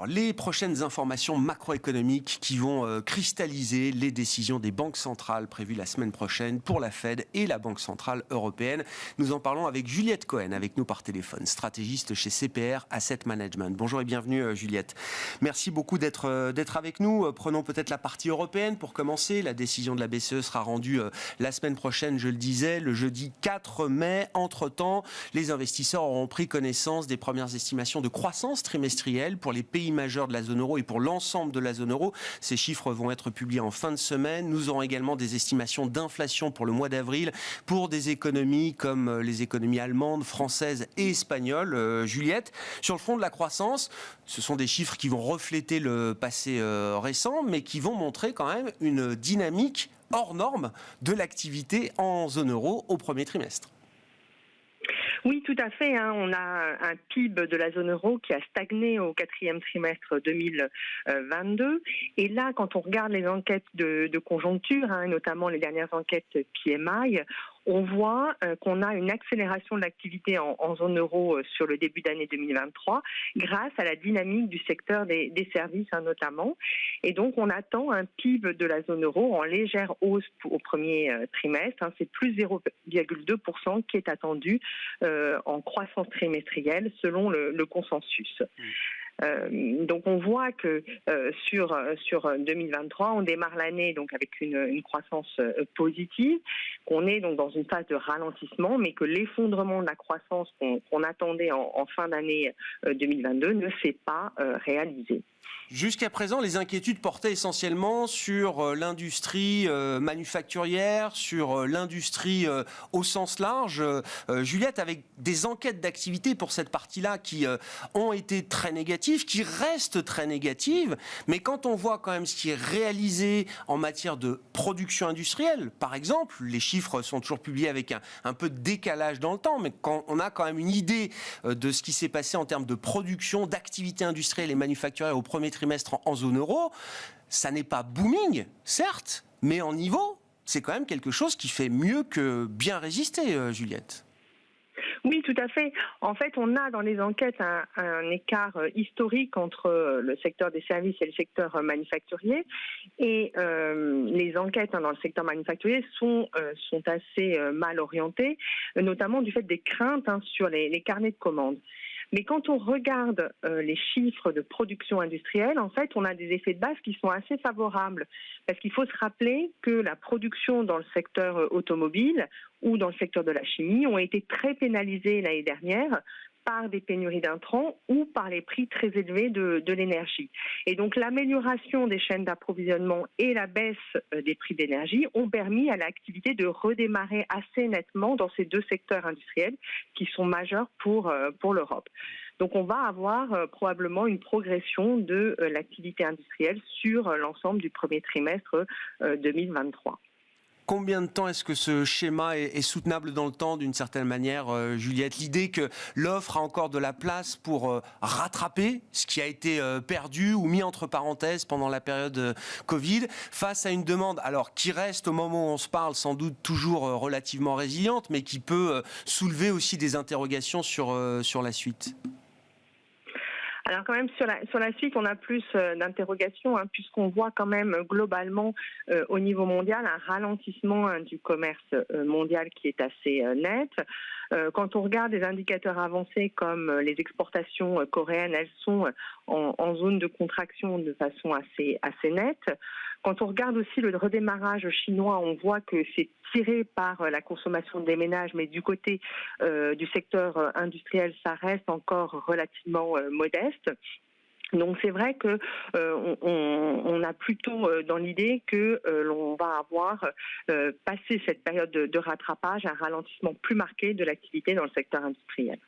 Alors, les prochaines informations macroéconomiques qui vont cristalliser les décisions des banques centrales prévues la semaine prochaine pour la Fed et la Banque centrale européenne. Nous en parlons avec Juliette Cohen, avec nous par téléphone, stratégiste chez CPR Asset Management. Bonjour et bienvenue Juliette. Merci beaucoup d'être avec nous. Prenons peut-être la partie européenne pour commencer. La décision de la BCE sera rendue la semaine prochaine, je le disais, le jeudi 4 mai. Entre-temps, les investisseurs auront pris connaissance des premières estimations de croissance trimestrielle pour les pays majeurs de la zone euro et pour l'ensemble de la zone euro. Ces chiffres vont être publiés en fin de semaine. Nous aurons également des estimations d'inflation pour le mois d'avril pour des économies comme les économies allemandes, françaises et espagnoles. Juliette, sur le front de la croissance, ce sont des chiffres qui vont refléter le passé récent, mais qui vont montrer quand même une dynamique hors norme de l'activité en zone euro au premier trimestre. Oui, tout à fait. On a un PIB de la zone euro qui a stagné au quatrième trimestre 2022. Et là, quand on regarde les enquêtes de conjoncture, notamment les dernières enquêtes PMI, on voit qu'on a une accélération de l'activité en zone euro sur le début d'année 2023 grâce à la dynamique du secteur des services notamment. Et donc, on attend un PIB de la zone euro en légère hausse au premier trimestre. C'est plus 0,2% qui est attendu en croissance trimestrielle selon le consensus. Donc on voit que sur 2023, on démarre l'année donc avec une croissance positive, qu'on est donc dans une phase de ralentissement, mais que l'effondrement de la croissance qu'on attendait en fin d'année 2022 ne s'est pas réalisé. Jusqu'à présent, les inquiétudes portaient essentiellement sur l'industrie manufacturière, sur l'industrie au sens large. Juliette, avec des enquêtes d'activité pour cette partie-là qui ont été très négatives, qui restent très négatives, mais quand on voit quand même ce qui est réalisé en matière de production industrielle, par exemple, les chiffres sont toujours publiés avec un peu de décalage dans le temps, mais quand on a quand même une idée de ce qui s'est passé en termes de production, d'activité industrielle et manufacturière au premier trimestre en zone euro, ça n'est pas booming, certes, mais en niveau, c'est quand même quelque chose qui fait mieux que bien résister, Juliette. Oui, tout à fait. En fait, on a dans les enquêtes un écart historique entre le secteur des services et le secteur manufacturier. Et les enquêtes dans le secteur manufacturier sont assez mal orientées, notamment du fait des craintes sur les carnets de commandes. Mais quand on regarde les chiffres de production industrielle, en fait, on a des effets de base qui sont assez favorables. Parce qu'il faut se rappeler que la production dans le secteur automobile ou dans le secteur de la chimie ont été très pénalisées l'année dernière par des pénuries d'intrants ou par les prix très élevés de l'énergie. Et donc l'amélioration des chaînes d'approvisionnement et la baisse des prix d'énergie ont permis à l'activité de redémarrer assez nettement dans ces deux secteurs industriels qui sont majeurs pour l'Europe. Donc on va avoir probablement une progression de l'activité industrielle sur l'ensemble du premier trimestre 2023. Combien de temps est-ce que ce schéma est soutenable dans le temps, d'une certaine manière, Juliette? L'idée que l'offre a encore de la place pour rattraper ce qui a été perdu ou mis entre parenthèses pendant la période Covid, face à une demande, alors qui reste au moment où on se parle sans doute toujours relativement résiliente, mais qui peut soulever aussi des interrogations sur la suite. Alors quand même sur la suite, on a plus d'interrogations puisqu'on voit quand même globalement au niveau mondial un ralentissement du commerce mondial qui est assez net. Quand on regarde des indicateurs avancés comme les exportations coréennes, elles sont en zone de contraction de façon assez nette. Quand on regarde aussi le redémarrage chinois, on voit que c'est tiré par la consommation des ménages, mais du côté du secteur industriel, ça reste encore relativement modeste. Donc c'est vrai que on a plutôt dans l'idée que l'on va avoir passé cette période de rattrapage, un ralentissement plus marqué de l'activité dans le secteur industriel.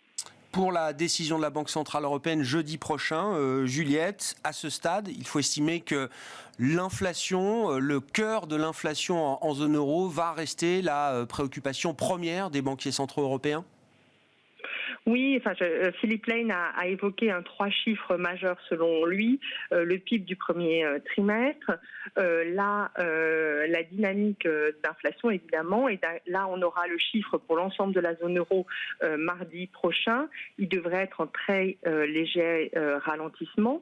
Pour la décision de la Banque centrale européenne jeudi prochain, Juliette, à ce stade, il faut estimer que l'inflation, le cœur de l'inflation en zone euro va rester la préoccupation première des banquiers centraux européens ? Oui, Philippe Lane a évoqué 3 chiffres majeurs selon lui, le PIB du premier trimestre, la dynamique d'inflation évidemment, et là on aura le chiffre pour l'ensemble de la zone euro mardi prochain. Il devrait être en très léger ralentissement.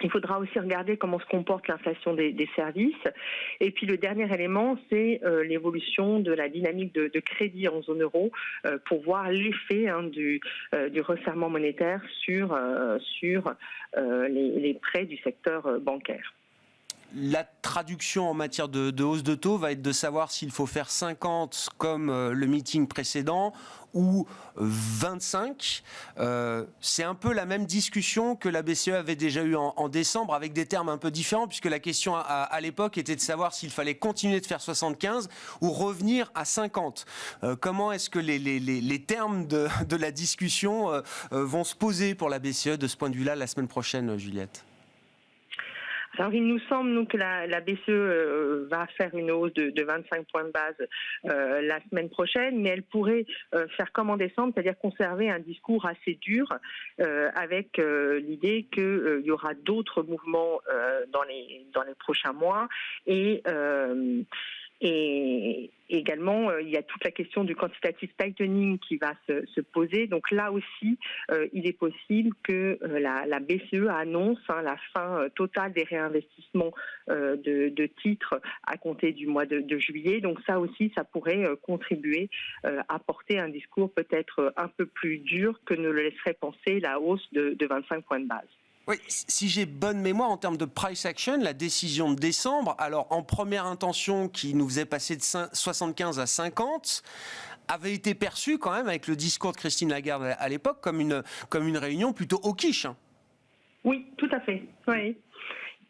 Il faudra aussi regarder comment se comporte l'inflation des services. Et puis le dernier élément, c'est l'évolution de la dynamique de crédit en zone euro pour voir l'effet du resserrement monétaire sur les prêts du secteur bancaire. La traduction en matière de hausse de taux va être de savoir s'il faut faire 50 comme le meeting précédent ou 25. C'est un peu la même discussion que la BCE avait déjà eue en décembre, avec des termes un peu différents, puisque la question à l'époque était de savoir s'il fallait continuer de faire 75 ou revenir à 50. Comment est-ce que les termes de la discussion vont se poser pour la BCE de ce point de vue-là la semaine prochaine, Juliette ? Alors, il nous semble nous, que la BCE va faire une hausse de 25 points de base la semaine prochaine, mais elle pourrait faire comme en décembre, c'est-à-dire conserver un discours assez dur avec l'idée qu'il y aura d'autres mouvements dans les prochains mois et également, il y a toute la question du quantitative tightening qui va se poser. Donc là aussi, il est possible que la BCE annonce la fin totale des réinvestissements de titres à compter du mois de juillet. Donc ça aussi, ça pourrait contribuer à porter un discours peut-être un peu plus dur que ne le laisserait penser la hausse de 25 points de base. Oui, si j'ai bonne mémoire en termes de price action, la décision de décembre, alors en première intention qui nous faisait passer de 75 à 50, avait été perçue quand même avec le discours de Christine Lagarde à l'époque comme une réunion plutôt au quiche. Oui, tout à fait. Oui.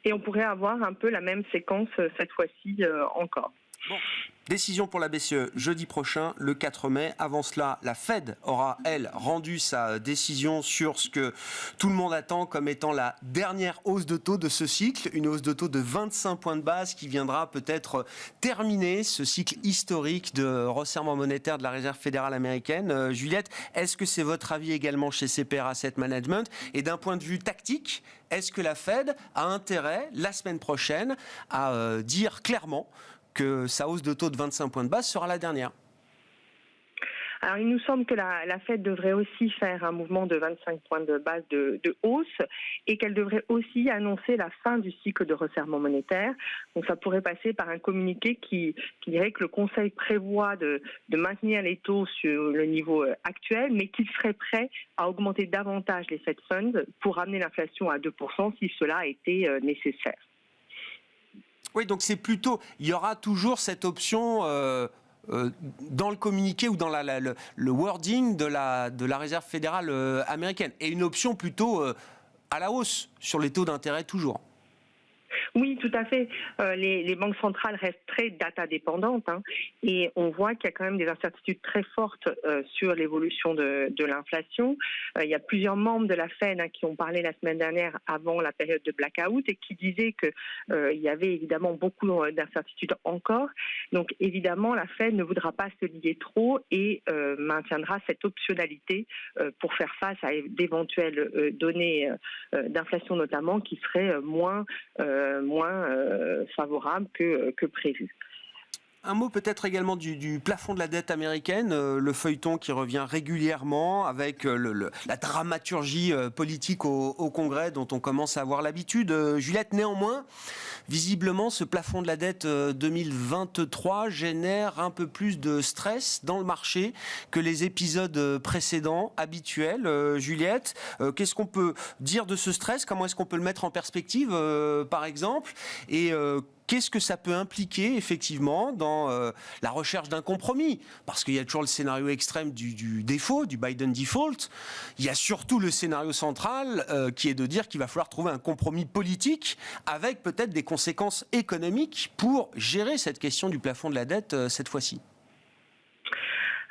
Et on pourrait avoir un peu la même séquence cette fois-ci encore. Bon. Décision pour la BCE jeudi prochain, le 4 mai. Avant cela, la Fed aura, elle, rendu sa décision sur ce que tout le monde attend comme étant la dernière hausse de taux de ce cycle. Une hausse de taux de 25 points de base qui viendra peut-être terminer ce cycle historique de resserrement monétaire de la Réserve fédérale américaine. Juliette, est-ce que c'est votre avis également chez CPR Asset Management ? Et d'un point de vue tactique, est-ce que la Fed a intérêt, la semaine prochaine, à dire clairement que sa hausse de taux de 25 points de base sera la dernière? Alors, il nous semble que la Fed devrait aussi faire un mouvement de 25 points de base de hausse et qu'elle devrait aussi annoncer la fin du cycle de resserrement monétaire. Donc, ça pourrait passer par un communiqué qui dirait que le Conseil prévoit de maintenir les taux sur le niveau actuel, mais qu'il serait prêt à augmenter davantage les Fed Funds pour ramener l'inflation à 2% si cela était nécessaire. Oui, donc c'est plutôt, il y aura toujours cette option dans le communiqué ou dans le wording de la Réserve fédérale américaine, et une option plutôt à la hausse sur les taux d'intérêt toujours. Oui, tout à fait. Les banques centrales restent très data dépendantes et on voit qu'il y a quand même des incertitudes très fortes sur l'évolution de l'inflation. Il y a plusieurs membres de la Fed qui ont parlé la semaine dernière avant la période de blackout et qui disaient qu'il y avait évidemment beaucoup d'incertitudes encore. Donc évidemment, la Fed ne voudra pas se lier trop et maintiendra cette optionnalité pour faire face à d'éventuelles données d'inflation notamment qui seraient moins favorable que prévu. Un mot peut-être également du plafond de la dette américaine, le feuilleton qui revient régulièrement avec la dramaturgie politique au Congrès dont on commence à avoir l'habitude. Juliette, néanmoins, visiblement ce plafond de la dette 2023 génère un peu plus de stress dans le marché que les épisodes précédents, habituels. Juliette, qu'est-ce qu'on peut dire de ce stress ? Comment est-ce qu'on peut le mettre en perspective, par exemple ? Et qu'est-ce que ça peut impliquer effectivement dans la recherche d'un compromis? Parce qu'il y a toujours le scénario extrême du défaut, du Biden default. Il y a surtout le scénario central qui est de dire qu'il va falloir trouver un compromis politique avec peut-être des conséquences économiques pour gérer cette question du plafond de la dette cette fois-ci.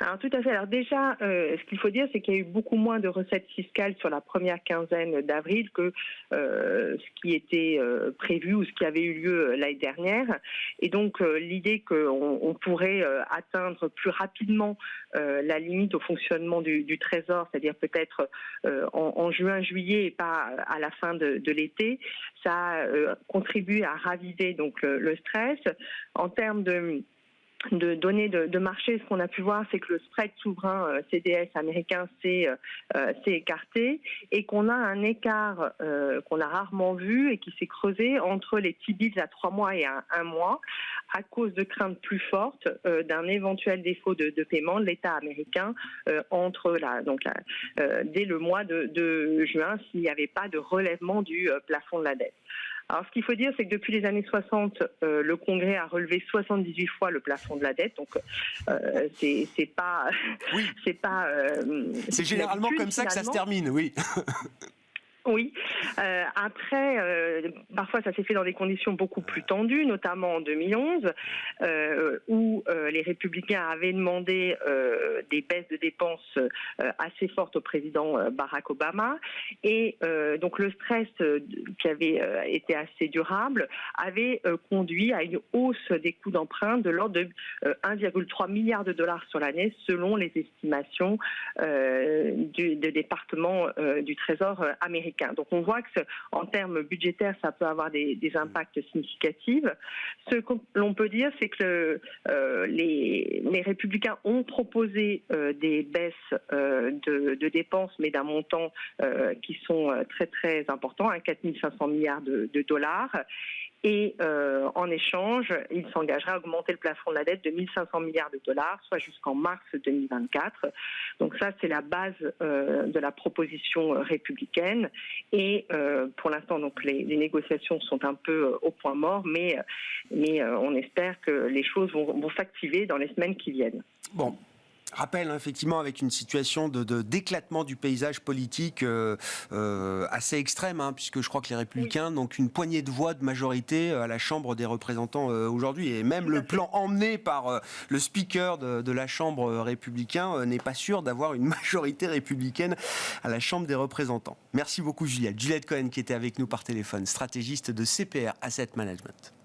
Alors tout à fait. Alors déjà, ce qu'il faut dire, c'est qu'il y a eu beaucoup moins de recettes fiscales sur la première quinzaine d'avril que ce qui était prévu ou ce qui avait eu lieu l'année dernière. Et donc l'idée qu'on pourrait atteindre plus rapidement la limite au fonctionnement du Trésor, c'est-à-dire peut-être en juin, juillet et pas à la fin de l'été, ça a contribué à raviver donc le stress. En termes données de marché, ce qu'on a pu voir, c'est que le spread souverain CDS américain s'est écarté et qu'on a un écart qu'on a rarement vu et qui s'est creusé entre les T-bills à 3 mois et à 1 mois à cause de craintes plus fortes d'un éventuel défaut de paiement de l'État américain dès le mois de juin s'il n'y avait pas de relèvement du plafond de la dette. Alors, ce qu'il faut dire, c'est que depuis les années 60, le Congrès a relevé 78 fois le plafond de la dette. Donc, c'est pas, oui. C'est généralement comme ça que ça se termine, oui. Oui. Après, parfois, ça s'est fait dans des conditions beaucoup plus tendues, notamment en 2011, où les Républicains avaient demandé des baisses de dépenses assez fortes au président Barack Obama. Et donc, le stress qui avait été assez durable avait conduit à une hausse des coûts d'emprunt de l'ordre de 1,3 milliard de dollars sur l'année, selon les estimations du département du Trésor américain. Donc on voit que en termes budgétaires, ça peut avoir des impacts significatifs. Ce que l'on peut dire, c'est que les républicains ont proposé des baisses de dépenses, mais d'un montant qui sont très très importants, 4 500 milliards de dollars. Et en échange, il s'engagerait à augmenter le plafond de la dette de 1 500 milliards de dollars, soit jusqu'en mars 2024. Donc ça, c'est la base de la proposition républicaine. Et pour l'instant, donc les négociations sont un peu au point mort, mais on espère que les choses vont s'activer dans les semaines qui viennent. Bon. Rappel, effectivement, avec une situation d'éclatement du paysage politique assez extrême, puisque je crois que les Républicains n'ont qu'une poignée de voix de majorité à la Chambre des représentants aujourd'hui. Et même le plan emmené par le speaker de la Chambre républicain n'est pas sûr d'avoir une majorité républicaine à la Chambre des représentants. Merci beaucoup, Juliette. Juliette Cohen, qui était avec nous par téléphone, stratégiste de CPR Asset Management.